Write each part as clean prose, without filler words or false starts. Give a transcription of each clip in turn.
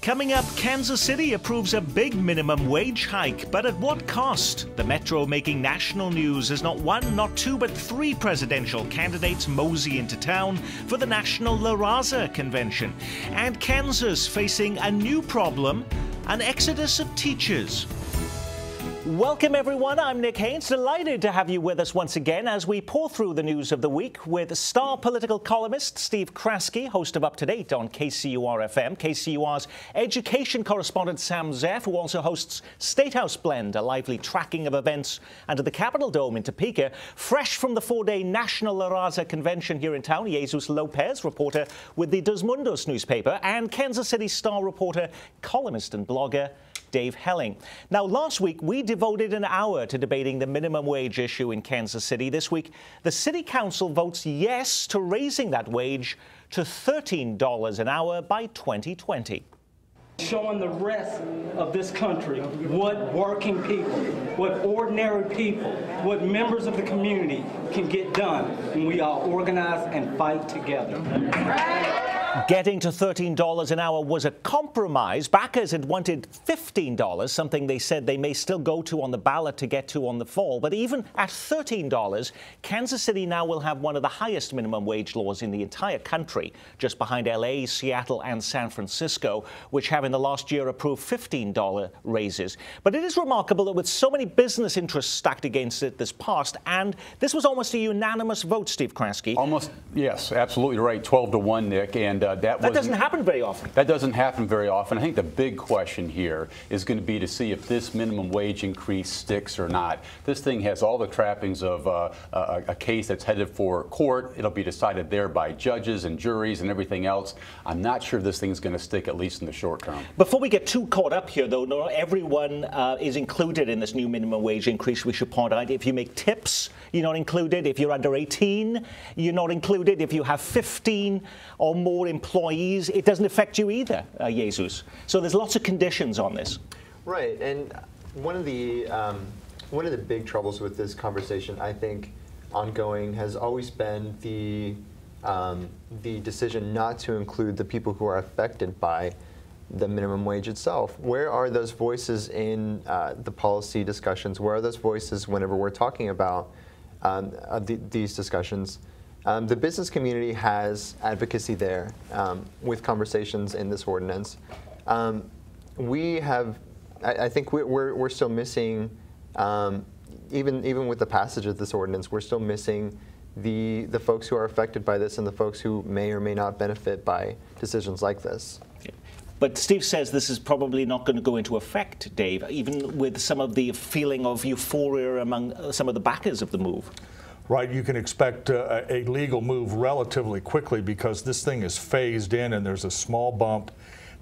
Coming up, Kansas City approves a big minimum wage hike, but at what cost? The Metro making national news as not one, not two, but three presidential candidates mosey into town for the National La Raza Convention. And Kansas facing a new problem, an exodus of teachers. Welcome, everyone. I'm Nick Haynes. Delighted to have you with us once again as we pour through the news of the week with star political columnist Steve Kraske, host of Up to Date on KCUR-FM, KCUR's education correspondent Sam Zeff, who also hosts State House Blend, a lively tracking of events under the Capitol Dome in Topeka. Fresh from the four-day National La Raza Convention here in town, Jesus Lopez, reporter with the Dos Mundos newspaper, and Kansas City Star reporter, columnist and blogger Dave Helling. Now, last week, we devoted an hour to debating the minimum wage issue in Kansas City. This week, the City Council votes yes to raising that wage to $13 an hour by 2020. Showing the rest of this country what working people, what ordinary people, what members of the community can get done when we all organize and fight together. Getting to $13 an hour was a compromise. Backers had wanted $15, something they said they may still go to on the ballot to get to on the fall. But even at $13, Kansas City now will have one of the highest minimum wage laws in the entire country, just behind LA, Seattle, and San Francisco, which have in the last year approved $15 raises. But it is remarkable that with so many business interests stacked against it this passed, and this was almost a unanimous vote, Steve Kraske. Almost, yes, absolutely right, 12-1, Nick, and that doesn't happen very often. That doesn't happen very often. I think the big question here is going to be to see if this minimum wage increase sticks or not. This thing has all the trappings of a case that's headed for court. It'll be decided there by judges and juries and everything else. I'm not sure this thing's going to stick, at least in the short term. Before we get too caught up here, though, not everyone is included in this new minimum wage increase. We should point out, if you make tips, you're not included. If you're under 18, you're not included. If you have 15 or more employees, it doesn't affect you either, Jesus. So there's lots of conditions on this. Right, and one of the big troubles with this conversation, I think, ongoing, has always been the decision not to include the people who are affected by the minimum wage itself. Where are those voices in the policy discussions? Where are those voices whenever we're talking about these discussions? The business community has advocacy there with conversations in this ordinance. We have, I think we're still missing, even with the passage of this ordinance, we're still missing the folks who are affected by this and the folks who may or may not benefit by decisions like this. But Steve says this is probably not going to go into effect, Dave, even with some of the feeling of euphoria among some of the backers of the move. Right, you can expect a legal move relatively quickly because this thing is phased in and there's a small bump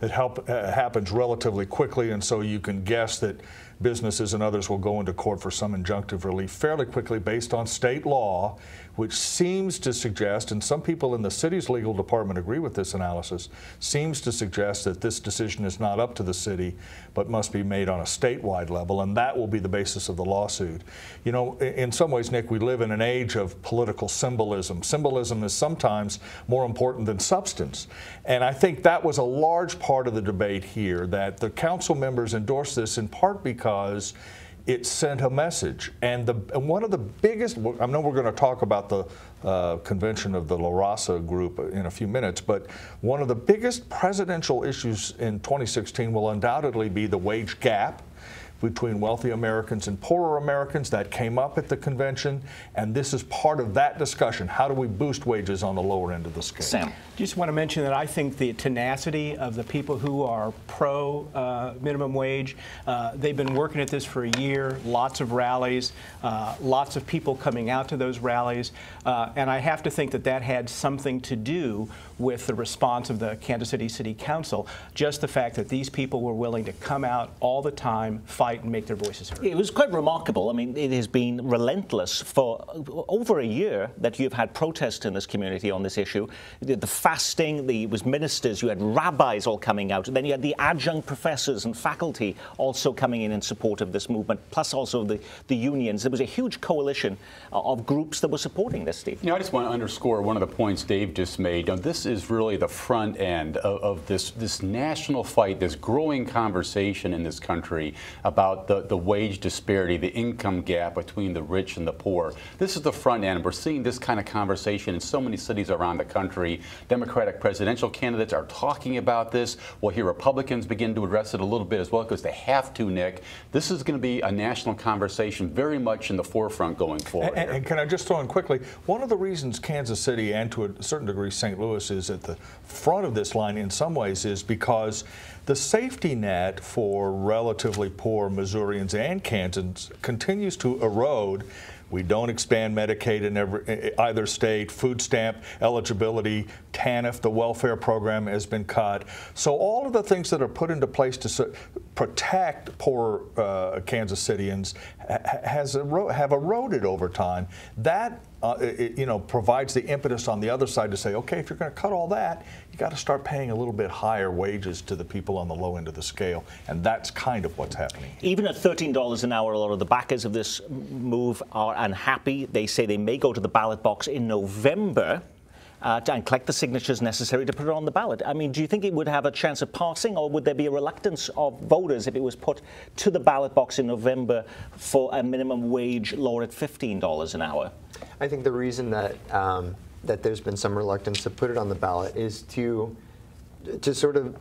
that happens relatively quickly, and so you can guess that businesses and others will go into court for some injunctive relief fairly quickly based on state law, which seems to suggest, and some people in the city's legal department agree with this analysis, seems to suggest that this decision is not up to the city, but must be made on a statewide level, and that will be the basis of the lawsuit. You know, in some ways, Nick, we live in an age of political symbolism. Symbolism is sometimes more important than substance, and I think that was a large part of the debate here, that the council members endorsed this in part because it sent a message. And one of the biggest, I know we're going to talk about the convention of the La Raza group in a few minutes, but one of the biggest presidential issues in 2016 will undoubtedly be the wage gap between wealthy Americans and poorer Americans. That came up at the convention, and this is part of that discussion. How do we boost wages on the lower end of the scale? Sam. Just want to mention that I think the tenacity of the people who are pro minimum wage, they've been working at this for a year, lots of rallies, lots of people coming out to those rallies, and I have to think that that had something to do with the response of the Kansas City City Council. Just the fact that these people were willing to come out all the time, fight fight and make their voices heard. It was quite remarkable. I mean, it has been relentless for over a year that you've had protests in this community on this issue. The fasting, it was ministers, you had rabbis all coming out, and then you had the adjunct professors and faculty also coming in support of this movement, plus also the unions. There was a huge coalition of groups that were supporting this, Steve. You know, I just want to underscore one of the points Dave just made. You know, this is really the front end of this national fight, this growing conversation in this country about the wage disparity, the income gap between the rich and the poor. This is the front end. We're seeing this kind of conversation in so many cities around the country. Democratic presidential candidates are talking about this. We'll hear Republicans begin to address it a little bit as well, because they have to, Nick. This is going to be a national conversation very much in the forefront going forward. And can I just throw in quickly, one of the reasons Kansas City and to a certain degree St. Louis is at the front of this line in some ways is because the safety net for relatively poor Missourians and Kansans continues to erode. We don't expand Medicaid in either state. Food stamp eligibility, TANF, the welfare program has been cut. So all of the things that are put into place to protect poor Kansas Cityans have eroded over time. That provides the impetus on the other side to say, okay, if you're going to cut all that, you got to start paying a little bit higher wages to the people on the low end of the scale, and that's kind of what's happening. Even at $13 an hour, a lot of the backers of this move are unhappy. They say they may go to the ballot box in November and collect the signatures necessary to put it on the ballot. I mean, do you think it would have a chance of passing, or would there be a reluctance of voters if it was put to the ballot box in November for a minimum wage law at $15 an hour? I think the reason that that there's been some reluctance to put it on the ballot is to sort of,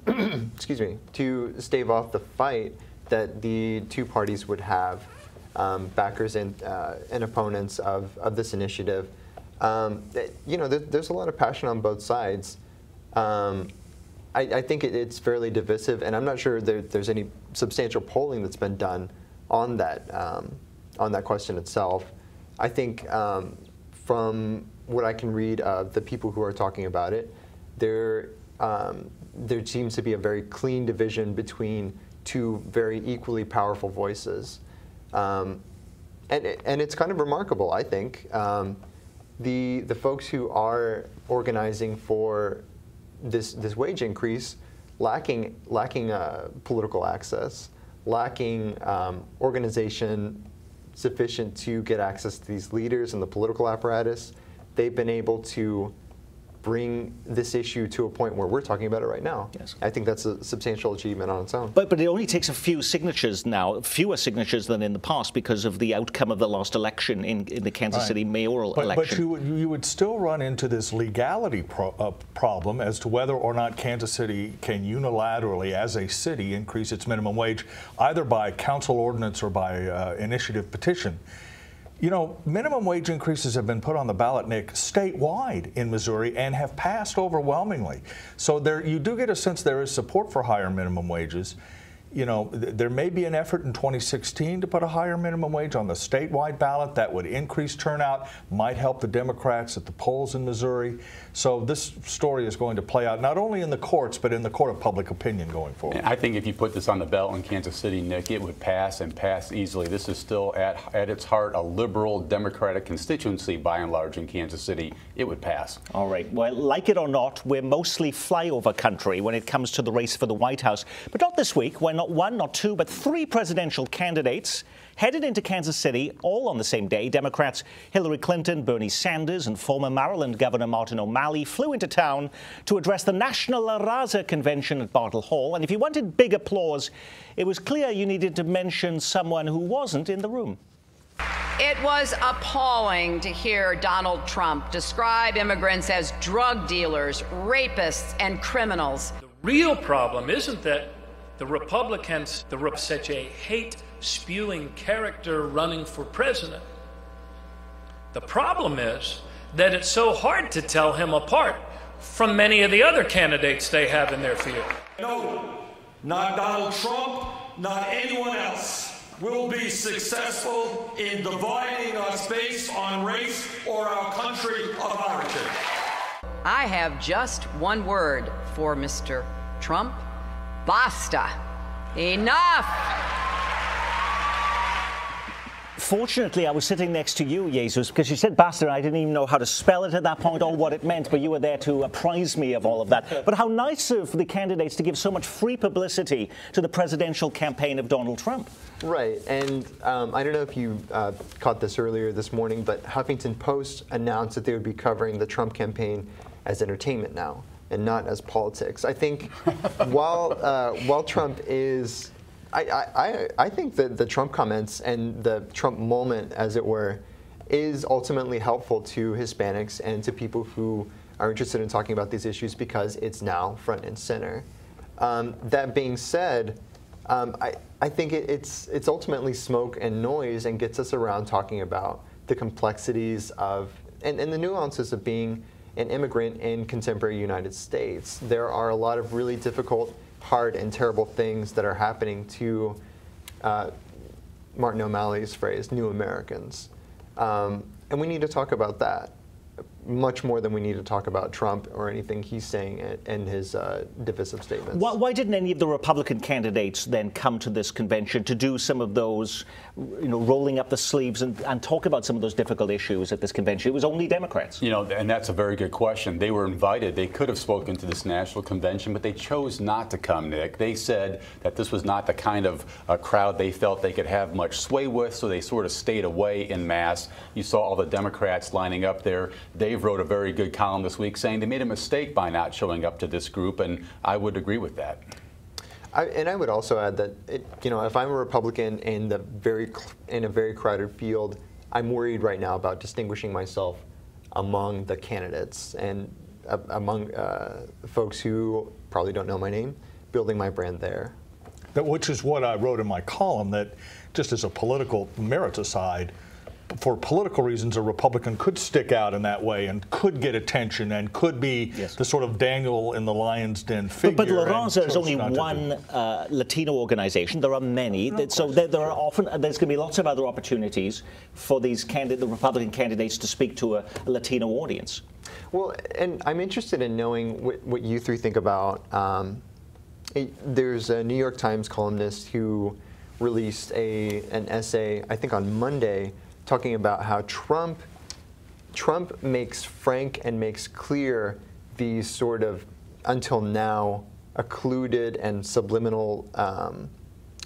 excuse me, to stave off the fight that the two parties would have, backers and opponents of this initiative. There's a lot of passion on both sides. I think it's fairly divisive, and I'm not sure there's any substantial polling that's been done on that question itself. I think from what I can read of the people who are talking about it, there seems to be a very clean division between two very equally powerful voices, and it's kind of remarkable, I think. The folks who are organizing for this wage increase, lacking political access, lacking organization sufficient to get access to these leaders in the political apparatus, they've been able to bring this issue to a point where we're talking about it right now. Yes. I think that's a substantial achievement on its own. But it only takes a few signatures now, fewer signatures than in the past because of the outcome of the last election in the Kansas City mayoral election. But you would still run into this legality problem as to whether or not Kansas City can unilaterally, as a city, increase its minimum wage, either by council ordinance or by initiative petition. You know, minimum wage increases have been put on the ballot, Nick, statewide in Missouri and have passed overwhelmingly. So you do get a sense there is support for higher minimum wages. You know, there may be an effort in 2016 to put a higher minimum wage on the statewide ballot. That would increase turnout, might help the Democrats at the polls in Missouri. So this story is going to play out not only in the courts, but in the court of public opinion going forward. And I think if you put this on the ballot in Kansas City, Nick, it would pass and pass easily. This is still at its heart a liberal Democratic constituency by and large in Kansas City. It would pass. All right. Well, like it or not, we're mostly flyover country when it comes to the race for the White House. But not this week, when not one, not two, but three presidential candidates headed into Kansas City all on the same day. Democrats Hillary Clinton, Bernie Sanders, and former Maryland Governor Martin O'Malley flew into town to address the National La Raza convention at Bartle Hall. And if you wanted big applause, it was clear you needed to mention someone who wasn't in the room. It was appalling to hear Donald Trump describe immigrants as drug dealers, rapists, and criminals. The real problem isn't that the Republicans, such a hate-spewing character running for president. The problem is that it's so hard to tell him apart from many of the other candidates they have in their field. No, not Donald Trump, not anyone else will be successful in dividing us based on race or our country of origin. I have just one word for Mr. Trump. Basta. Enough. Fortunately, I was sitting next to you, Jesus, because you said bastard. I didn't even know how to spell it at that point or what it meant, but you were there to apprise me of all of that. But how nice of the candidates to give so much free publicity to the presidential campaign of Donald Trump. Right, and I don't know if you caught this earlier this morning, but Huffington Post announced that they would be covering the Trump campaign as entertainment now and not as politics. I think while Trump is... I think that the Trump comments and the Trump moment, as it were, is ultimately helpful to Hispanics and to people who are interested in talking about these issues because it's now front and center. That being said, I think it's ultimately smoke and noise and gets us around talking about the complexities of and the nuances of being an immigrant in contemporary United States. There are a lot of really difficult, hard and terrible things that are happening to Martin O'Malley's phrase, new Americans. And we need to talk about that much more than we need to talk about Trump or anything he's saying in his divisive statements. Why didn't any of the Republican candidates then come to this convention to do some of those, rolling up the sleeves and talk about some of those difficult issues at this convention? It was only Democrats. And that's a very good question. They were invited. They could have spoken to this national convention, but they chose not to come, Nick. They said that this was not the kind of crowd they felt they could have much sway with, so they sort of stayed away en masse. You saw all the Democrats lining up there. Dave wrote a very good column this week saying they made a mistake by not showing up to this group, and I would agree with that. And I would also add that, if I'm a Republican in a very crowded field, I'm worried right now about distinguishing myself among the candidates and among folks who probably don't know my name, building my brand there. Which is what I wrote in my column, that just as a political merits aside, for political reasons, a Republican could stick out in that way and could get attention and could be the sort of Daniel in the lion's den figure. But La Raza is only one Latino organization. There are many. So there are often, there's going to be lots of other opportunities for these the Republican candidates to speak to a Latino audience. Well, and I'm interested in knowing what you three think about. There's a New York Times columnist who released an essay, I think on Monday, talking about how Trump makes frank and makes clear these sort of, until now, occluded and subliminal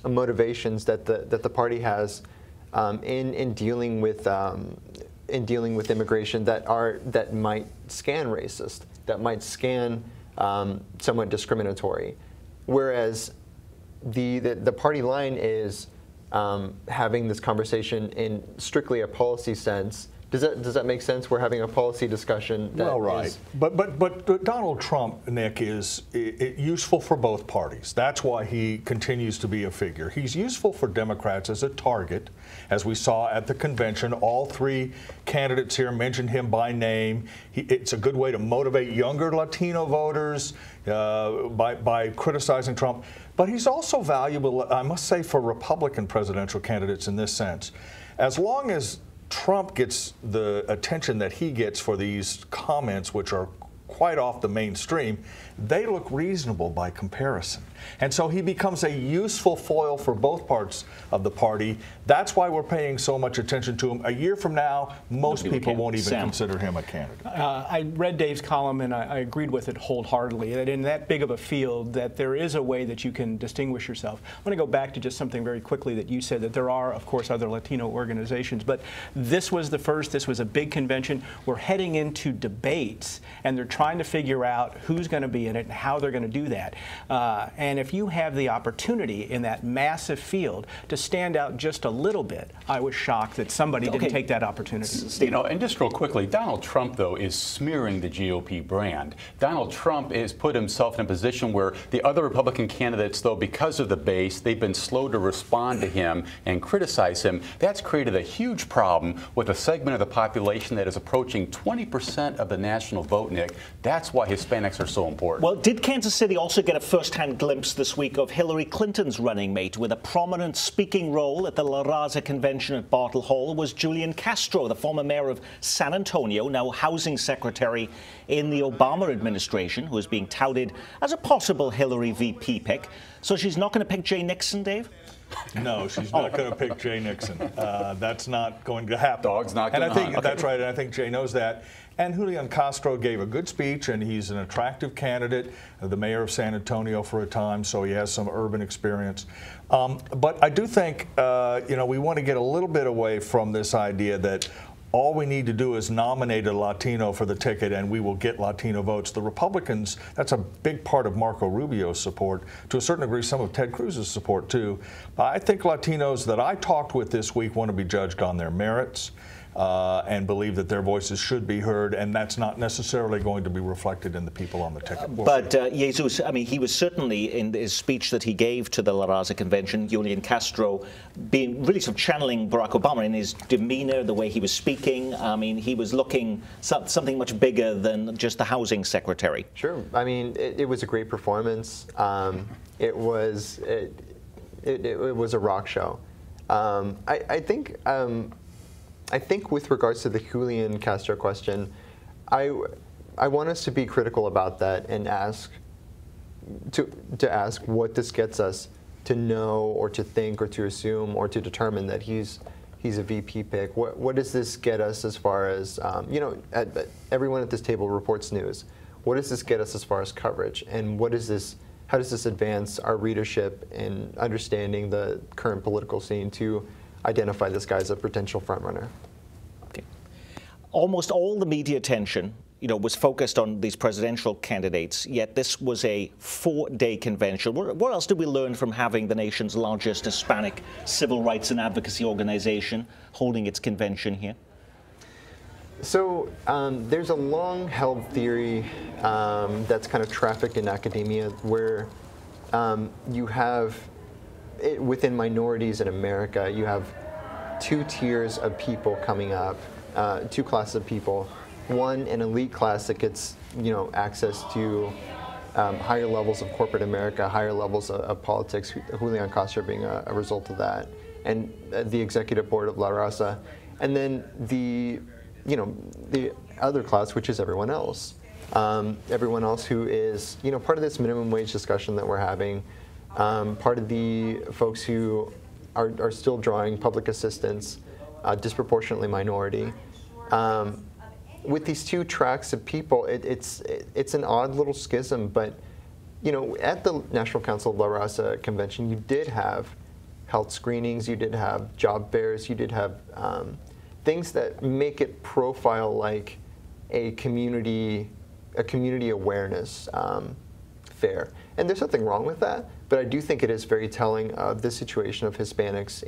motivations that the party has in dealing with immigration that might scan racist, that might scan somewhat discriminatory, whereas the party line is having this conversation in strictly a policy sense. Does that make sense? We're having a policy discussion. Well, right. But Donald Trump, Nick, is useful for both parties. That's why he continues to be a figure. He's useful for Democrats as a target, as we saw at the convention. All three candidates here mentioned him by name. It's a good way to motivate younger Latino voters by criticizing Trump. But he's also valuable, I must say, for Republican presidential candidates in this sense. As long as Trump gets the attention that he gets for these comments, which are quite off the mainstream, they look reasonable by comparison. And so he becomes a useful foil for both parts of the party. That's why we're paying so much attention to him. A year from now, most people won't even consider him a candidate. I read Dave's column and I agreed with it wholeheartedly, that in that big of a field that there is a way that you can distinguish yourself. I want to go back to just something very quickly that you said, that there are, of course, other Latino organizations, but this was the first. This was a big convention. We're heading into debates, and they're trying to figure out who's going to be in it and how they're going to do that. And if you have the opportunity in that massive field to stand out just a little bit, I was shocked that somebody didn't take that opportunity. And just real quickly, Donald Trump, though, is smearing the GOP brand. Donald Trump has put himself in a position where the other Republican candidates, though, because of the base, they've been slow to respond to him and criticize him. That's created a huge problem with a segment of the population that is approaching 20% of the national vote, Nick. That's why Hispanics are so important. Well, did Kansas City also get a first-hand glimpse this week of Hillary Clinton's running mate? With a prominent speaking role at the La Raza convention at Bartle Hall was Julian Castro, the former mayor of San Antonio, now housing secretary in the Obama administration, who is being touted as a possible Hillary VP pick. So she's not going to pick Jay Nixon, Dave? No, she's not going to pick Jay Nixon. That's not going to happen. Dog's not going to hunt. And I think hunt. that's right, and I think Jay knows that. And Julian Castro gave a good speech, and he's an attractive candidate, the mayor of San Antonio for a time, so he has some urban experience. But I do think, we want to get a little bit away from this idea that all we need to do is nominate a Latino for the ticket and we will get Latino votes. The Republicans, that's a big part of Marco Rubio's support, to a certain degree some of Ted Cruz's support too. I think Latinos that I talked with this week want to be judged on their merits. And believe that their voices should be heard, and that's not necessarily going to be reflected in the people on the ticket. But Jesus, I mean, he was certainly, in his speech that he gave to the La Raza convention, Julian Castro, being really sort of channeling Barack Obama in his demeanor, the way he was speaking. I mean, he was looking something much bigger than just the housing secretary. Sure. I mean, it was a great performance. It was a rock show. I think with regards to the Julian Castro question, I want us to be critical about that and ask what this gets us to know or to think or to assume or to determine that he's a VP pick. What does this get us as far as, everyone at this table reports news. What does this get us as far as coverage? And how does this advance our readership in understanding the current political scene to identify this guy as a potential frontrunner? Okay. Almost all the media attention, was focused on these presidential candidates, yet this was a 4-day convention. What else did we learn from having the nation's largest Hispanic civil rights and advocacy organization holding its convention here? So there's a long-held theory that's kind of trafficked in academia where you have, within minorities in America, you have 2 tiers of people coming up, 2 classes of people. One, an elite class that gets, access to higher levels of corporate America, higher levels of politics, Julian Castro being a result of that, and the executive board of La Raza. And then the other class, which is everyone else. Everyone else who is, part of this minimum wage discussion that we're having, part of the folks who are still drawing public assistance, disproportionately minority. With these 2 tracks of people, it's an odd little schism, but at the National Council of La Raza convention, you did have health screenings, you did have job fairs, you did have things that make it profile like a community awareness fair. And there's nothing wrong with that, but I do think it is very telling of the situation of Hispanics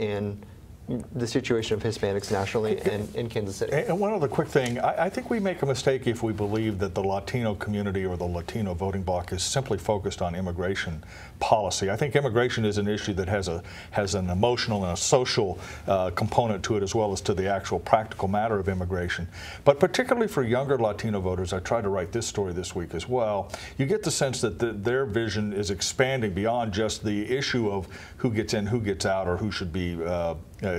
nationally and in Kansas City. And one other quick thing, I think we make a mistake if we believe that the Latino community or the Latino voting bloc is simply focused on immigration policy. I think immigration is an issue that has an emotional and a social component to it, as well as to the actual practical matter of immigration. But particularly for younger Latino voters, I tried to write this story this week as well, you get the sense that their vision is expanding beyond just the issue of who gets in, who gets out, or who should be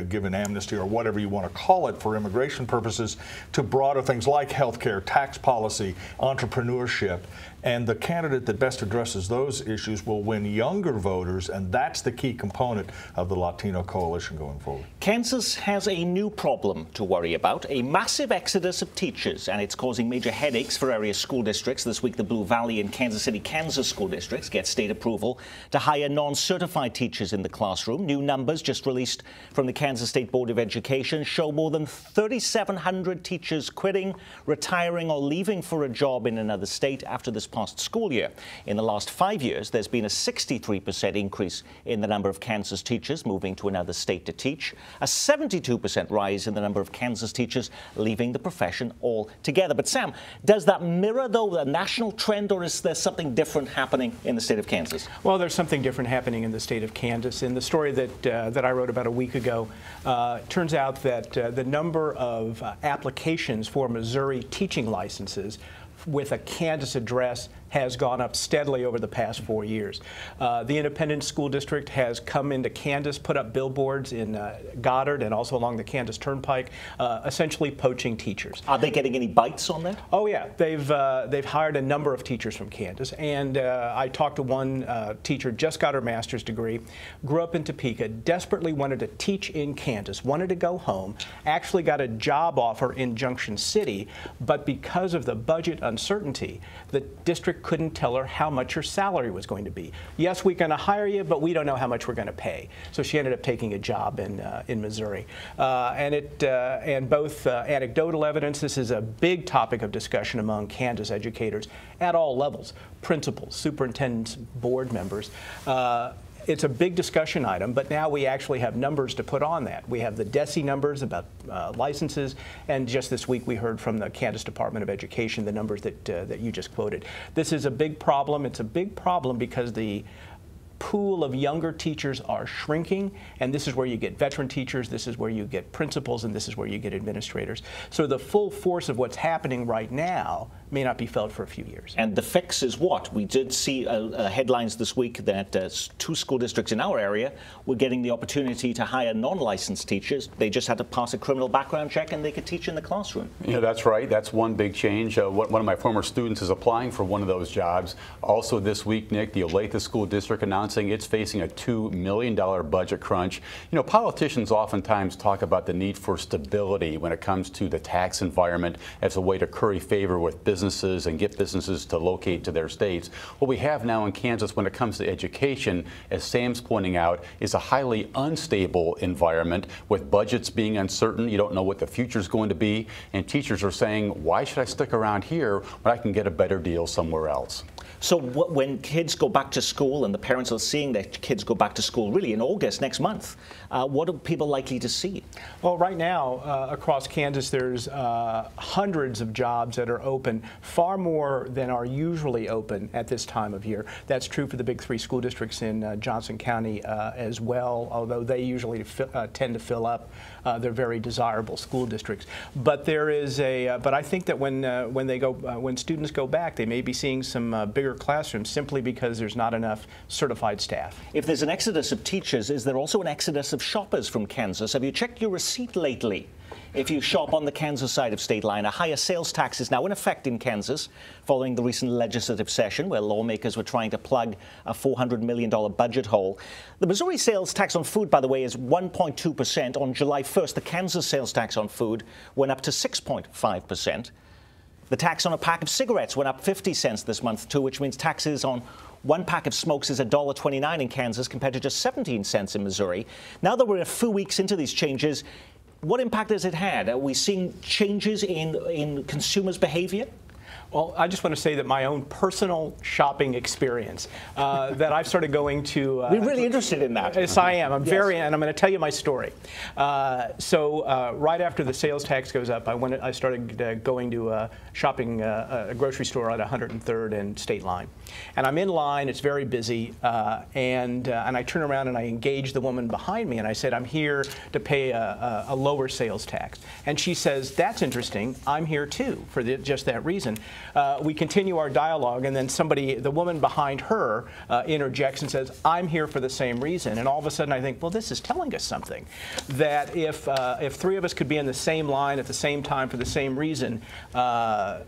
given amnesty or whatever you want to call it for immigration purposes, to broader things like healthcare, tax policy, entrepreneurship. And the candidate that best addresses those issues will win younger voters, and that's the key component of the Latino coalition going forward. Kansas has a new problem to worry about, a massive exodus of teachers, and it's causing major headaches for area school districts. This week, the Blue Valley and Kansas City, Kansas school districts get state approval to hire non-certified teachers in the classroom. New numbers just released from the Kansas State Board of Education show more than 3,700 teachers quitting, retiring, or leaving for a job in another state after this past school year. In the last 5 years, there's been a 63% increase in the number of Kansas teachers moving to another state to teach, a 72% rise in the number of Kansas teachers leaving the profession altogether. But Sam, does that mirror, though, the national trend, or is there something different happening in the state of Kansas? Well, there's something different happening in the state of Kansas. In the story that I wrote about a week ago, it turns out that the number of applications for Missouri teaching licenses with a Kansas address has gone up steadily over the past 4 years. The Independent School District has come into Kansas, put up billboards in Goddard and also along the Kansas Turnpike, essentially poaching teachers. Are they getting any bites on that? Oh yeah, they've hired a number of teachers from Kansas, and I talked to one teacher, just got her master's degree, grew up in Topeka, desperately wanted to teach in Kansas, wanted to go home, actually got a job offer in Junction City, but because of the budget uncertainty, the district couldn't tell her how much her salary was going to be. Yes, we're going to hire you, but we don't know how much we're going to pay. So she ended up taking a job in Missouri. And both anecdotal evidence, this is a big topic of discussion among Kansas educators at all levels, principals, superintendents, board members. It's a big discussion item, but now we actually have numbers to put on that. We have the DESE numbers about licenses, and just this week we heard from the Kansas Department of Education the numbers that you just quoted. This is a big problem. It's a big problem because the pool of younger teachers are shrinking, and this is where you get veteran teachers, this is where you get principals, and this is where you get administrators. So the full force of what's happening right now may not be felt for a few years. And the fix is what? We did see headlines this week that 2 school districts in our area were getting the opportunity to hire non-licensed teachers. They just had to pass a criminal background check and they could teach in the classroom. Yeah, that's right. That's one big change. One of my former students is applying for one of those jobs. Also this week, Nick, the Olathe School District announcing it's facing a $2 million budget crunch. You know, politicians oftentimes talk about the need for stability when it comes to the tax environment as a way to curry favor with businesses and get businesses to locate to their states. What we have now in Kansas when it comes to education, as Sam's pointing out, is a highly unstable environment with budgets being uncertain. You don't know what the future is going to be, and teachers are saying, why should I stick around here when I can get a better deal somewhere else? So when kids go back to school and the parents are seeing their kids go back to school really in August next month, what are people likely to see? Well, right now across Kansas there's hundreds of jobs that are open, far more than are usually open at this time of year. That's true for the big 3 school districts in Johnson County as well, although they usually tend to fill up. They're very desirable school districts. But there is but I think that when students go back, they may be seeing some bigger classrooms simply because there's not enough certified staff. If there's an exodus of teachers, is there also an exodus of shoppers from Kansas? Have you checked your receipt lately? If you shop on the Kansas side of state line, a higher sales tax is now in effect in Kansas following the recent legislative session where lawmakers were trying to plug a $400 million budget hole. The Missouri sales tax on food, by the way, is 1.2%. On July 1st, the Kansas sales tax on food went up to 6.5%. The tax on a pack of cigarettes went up 50 cents this month, too, which means taxes on 1 pack of smokes is $1.29 in Kansas compared to just 17 cents in Missouri. Now that we're a few weeks into these changes, what impact has it had? Are we seeing changes in consumers' behavior? Well, I just want to say that my own personal shopping experience, that I've started going to... We're really interested in that. Yes, I am. And I'm going to tell you my story. So right after the sales tax goes up, I started going to shopping a grocery store at 103rd and State Line. And I'm in line, it's very busy, and I turn around and I engage the woman behind me and I said, I'm here to pay a lower sales tax. And she says, that's interesting, I'm here too, for just that reason. We continue our dialogue, and then the woman behind her interjects and says, I'm here for the same reason. And all of a sudden I think, well, this is telling us something. That if 3 of us could be in the same line at the same time for the same reason,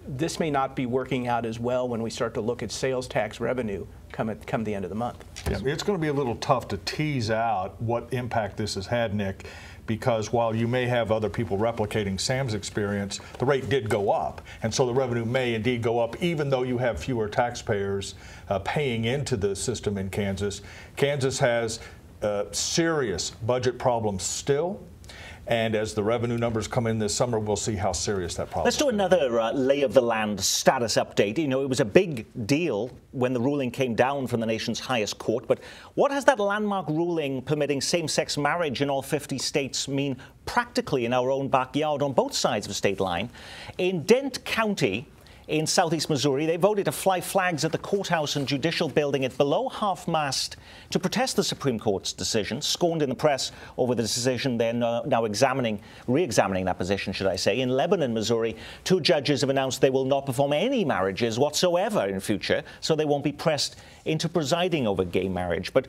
this may not be working out as well when we start to look at sales tax revenue come the end of the month. Yeah, it's going to be a little tough to tease out what impact this has had, Nick, because while you may have other people replicating Sam's experience, the rate did go up, and so the revenue may indeed go up even though you have fewer taxpayers paying into the system in Kansas. Kansas has serious budget problems still. And as the revenue numbers come in this summer, we'll see how serious that problem is. Let's do another lay of the land status update. You know, it was a big deal when the ruling came down from the nation's highest court. But what has that landmark ruling permitting same-sex marriage in all 50 states mean practically in our own backyard on both sides of the state line? In Dent County, in southeast Missouri. They voted to fly flags at the courthouse and judicial building at below half-mast to protest the Supreme Court's decision, scorned in the press over the decision. They're now re-examining that position, should I say. In Lebanon, Missouri, 2 judges have announced they will not perform any marriages whatsoever in future, so they won't be pressed into presiding over gay marriage. But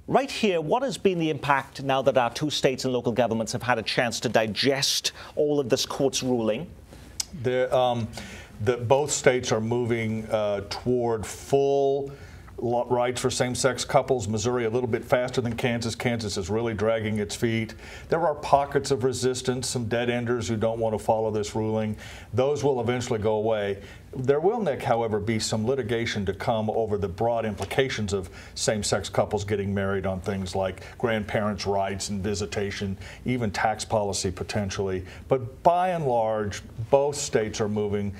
right here, what has been the impact now that our 2 states and local governments have had a chance to digest all of this court's ruling? Both states are moving toward full rights for same-sex couples. Missouri a little bit faster than Kansas. Kansas is really dragging its feet. There are pockets of resistance, some dead-enders who don't want to follow this ruling. Those will eventually go away. There will, Nick, however, be some litigation to come over the broad implications of same-sex couples getting married on things like grandparents' rights and visitation, even tax policy potentially. But by and large, both states are moving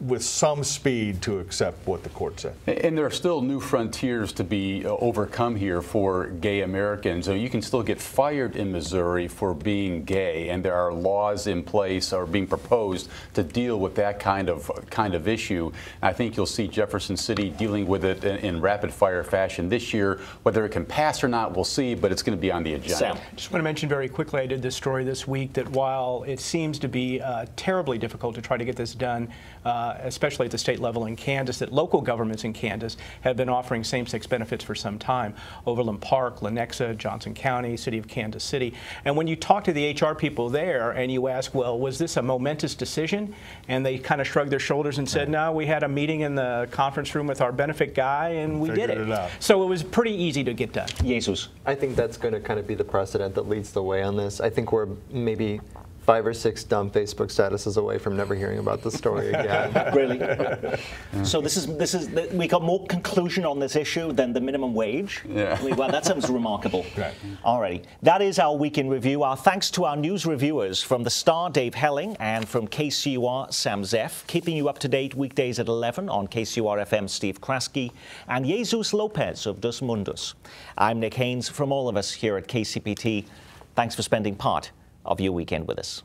with some speed to accept what the court said. And there are still new frontiers to be overcome here for gay Americans. So you can still get fired in Missouri for being gay, and there are laws in place or being proposed to deal with that kind of issue. I think you'll see Jefferson City dealing with it in rapid-fire fashion this year. Whether it can pass or not, we'll see, but it's going to be on the agenda. Sam. Just want to mention very quickly, I did this story this week, that while it seems to be terribly difficult to try to get this done, especially at the state level in Kansas, that local governments in Kansas have been offering same-sex benefits for some time. Overland Park, Lenexa, Johnson County, City of Kansas City. And when you talk to the HR people there and you ask, well, was this a momentous decision? And they kind of shrugged their shoulders and said, no, we had a meeting in the conference room with our benefit guy and we did it. So it was pretty easy to get done. Jesus. I think that's going to kind of be the precedent that leads the way on this. I think we're maybe 5 or 6 dumb Facebook statuses away from never hearing about the story again. Really? So we got more conclusion on this issue than the minimum wage? Yeah. Well, that sounds remarkable. Right. All righty. That is our Week in Review. Our thanks to our news reviewers from The Star, Dave Helling, and from KCUR, Sam Zeff, keeping you up to date weekdays at 11 on KCUR-FM, Steve Kraske, and Jesus Lopez of Dos Mundos. I'm Nick Haynes. From all of us here at KCPT, thanks for spending part of your weekend with us.